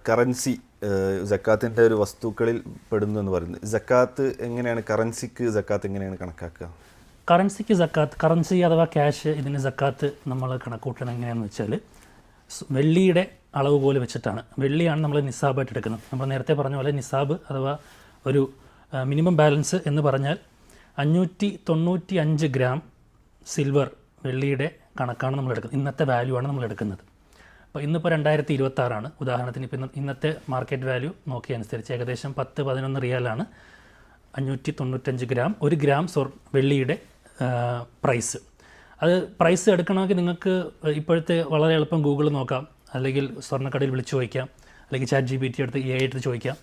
Currency സക്കാത്തിൻ്റെ ഒരു വസ്തുക്കളിൽ പെടുന്നു എന്ന് പറയുന്നത്. സക്കാത്ത് എങ്ങനെയാണ്, കറൻസിക്ക് സക്കാത്ത് എങ്ങനെയാണ് കണക്കാക്കുക? കറൻസിക്ക് സക്കാത്ത്, കറൻസി അഥവാ ക്യാഷ്, ഇതിന് സക്കാത്ത് നമ്മൾ കണക്കൂട്ടണം എങ്ങനെയാണെന്ന് വെച്ചാൽ വെള്ളിയുടെ അളവ് പോലെ വെച്ചിട്ടാണ്. വെള്ളിയാണ് നമ്മൾ നിസാബായിട്ട് എടുക്കുന്നത്. നമ്മൾ നേരത്തെ പറഞ്ഞ പോലെ നിസാബ് അഥവാ ഒരു മിനിമം ബാലൻസ് എന്ന് പറഞ്ഞാൽ 595 ഗ്രാം സിൽവർ വെള്ളിയുടെ കണക്കാണ് നമ്മൾ എടുക്കുന്നത്. ഇന്നത്തെ വാല്യൂ ആണ് നമ്മൾ എടുക്കുന്നത്. അപ്പോൾ ഇന്നിപ്പോൾ 2026 ഉദാഹരണത്തിന് ഇപ്പോൾ ഇന്നത്തെ മാർക്കറ്റ് വാല്യൂ നോക്കിയനുസരിച്ച് ഏകദേശം 10-11 റിയാലാണ് 595 ഗ്രാം, 1 ഗ്രാം വെള്ളിയുടെ പ്രൈസ്. അത് പ്രൈസ് എടുക്കണമെങ്കിൽ നിങ്ങൾക്ക് ഇപ്പോഴത്തെ വളരെ എളുപ്പം ഗൂഗിൾ നോക്കാം, അല്ലെങ്കിൽ സ്വർണ്ണക്കടയിൽ വിളിച്ചു ചോദിക്കാം, അല്ലെങ്കിൽ ChatGPT എടുത്ത് AI എടുത്ത് ചോദിക്കാം.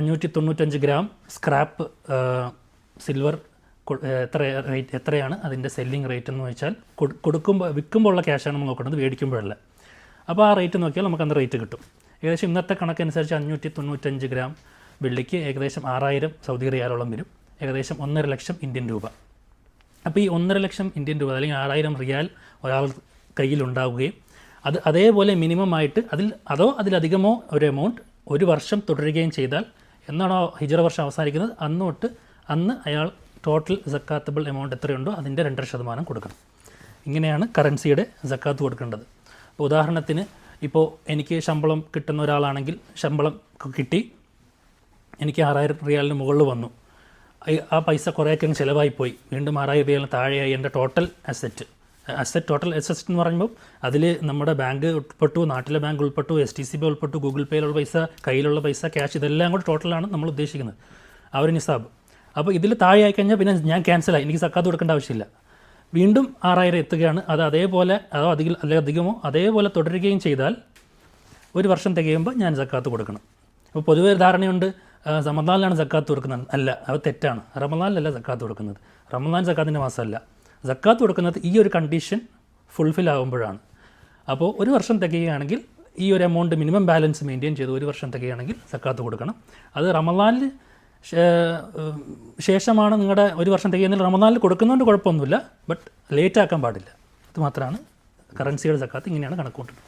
595 ഗ്രാം സ്ക്രാപ്പ് സിൽവർ എത്രയാണ് അതിൻ്റെ സെല്ലിംഗ് റേറ്റ് എന്ന് വെച്ചാൽ വിൽക്കുമ്പോൾ ഉള്ള ക്യാഷാണ് നമ്മൾ നോക്കുന്നത്, മേടിക്കുമ്പോഴല്ല. അപ്പോൾ ആ റേറ്റ് നോക്കിയാൽ നമുക്ക് അന്ന് റേറ്റ് കിട്ടും. ഏകദേശം ഇന്നത്തെ കണക്കനുസരിച്ച് 595 ഗ്രാം വെള്ളിക്ക് ഏകദേശം 6000 സൗദി റിയാലോളം വരും, ഏകദേശം 1.5 ലക്ഷം ഇന്ത്യൻ രൂപ. അപ്പോൾ ഈ 1.5 ലക്ഷം ഇന്ത്യൻ രൂപ അല്ലെങ്കിൽ 6000 റിയാൽ ഒരാൾ കയ്യിലുണ്ടാവുകയും അതേപോലെ മിനിമം ആയിട്ട് അതിലധികമോ ഒരു എമൗണ്ട് ഒരു വർഷം തുടരുകയും ചെയ്താൽ, എന്നാണോ ഹിജ്റ വർഷം അവസാനിക്കുന്നത് അന്ന് അയാൾ ടോട്ടൽ സക്കാത്തബിൾ എമൗണ്ട് എത്രയുണ്ടോ അതിൻ്റെ 2.5% കൊടുക്കണം. ഇങ്ങനെയാണ് കറൻസിയുടെ സക്കാത്ത് കൊടുക്കേണ്ടത്. അപ്പോൾ ഉദാഹരണത്തിന് ഇപ്പോൾ എനിക്ക് ശമ്പളം കിട്ടുന്ന ഒരാളാണെങ്കിൽ ശമ്പളം കിട്ടി, എനിക്ക് 6000 റിയാലിന് മുകളിൽ വന്നു, ആ പൈസ കുറേയൊക്കെ ചിലവായിപ്പോയി, വീണ്ടും 6000 റിയാലിന് താഴെയായി എൻ്റെ ടോട്ടൽ ടോട്ടൽ അസറ്റ് എന്ന് പറയുമ്പോൾ അതിൽ നമ്മുടെ ബാങ്ക് ഉൾപ്പെട്ടു, നാട്ടിലെ ബാങ്ക് ഉൾപ്പെട്ടു, STCB ഉൾപ്പെട്ടു, ഗൂഗിൾ പേയിലുള്ള പൈസ, കയ്യിലുള്ള പൈസ, ക്യാഷ്, ഇതെല്ലാം കൂടി ടോട്ടലാണ് നമ്മൾ ഉദ്ദേശിക്കുന്നത്, ആ ഒരു നിസാബ്. അപ്പോൾ ഇതിൽ താഴെയായി കഴിഞ്ഞാൽ പിന്നെ ഞാൻ ക്യാൻസലായി, എനിക്ക് സക്കാത്ത് കൊടുക്കേണ്ട ആവശ്യമില്ല. വീണ്ടും 6000 എത്തുകയാണ്, അത് അതേപോലെ അധികമോ അതേപോലെ തുടരുകയും ചെയ്താൽ ഒരു വർഷം തികയുമ്പോൾ ഞാൻ സക്കാത്ത് കൊടുക്കണം. അപ്പോൾ പൊതുവേ ധാരണയുണ്ട് റമദാനിലാണ് സക്കാത്ത് കൊടുക്കുന്നത്. അല്ല, അത് തെറ്റാണ്. റമദാനിലല്ല സക്കാത്ത് കൊടുക്കുന്നത്. റമദാൻ സക്കാത്തിൻ്റെ മാസമല്ല. സക്കാത്ത് കൊടുക്കുന്നത് ഈ ഒരു കണ്ടീഷൻ ഫുൾഫിൽ ആകുമ്പോഴാണ്. അപ്പോൾ ഒരു വർഷം തികയുകയാണെങ്കിൽ ഈ ഒരു എമൗണ്ട് മിനിമം ബാലൻസ് മെയിൻറ്റെയിൻ ചെയ്ത് ഒരു വർഷം തികയുകയാണെങ്കിൽ സക്കാത്ത് കൊടുക്കണം. അത് റമദാനിൽ ശേഷമാണ് നിങ്ങളുടെ ഒരു വർഷം തികയുന്നതിൽ റമദാനിൽ കൊടുക്കുന്നതുകൊണ്ട് കുഴപ്പമൊന്നുമില്ല, ബട്ട് ലേറ്റ് ആക്കാൻ പാടില്ല. ഇത് മാത്രമാണ് കറൻസിയുടെ സക്കാത്ത്. ഇങ്ങനെയാണ് കണക്കൂട്ടുന്നത്.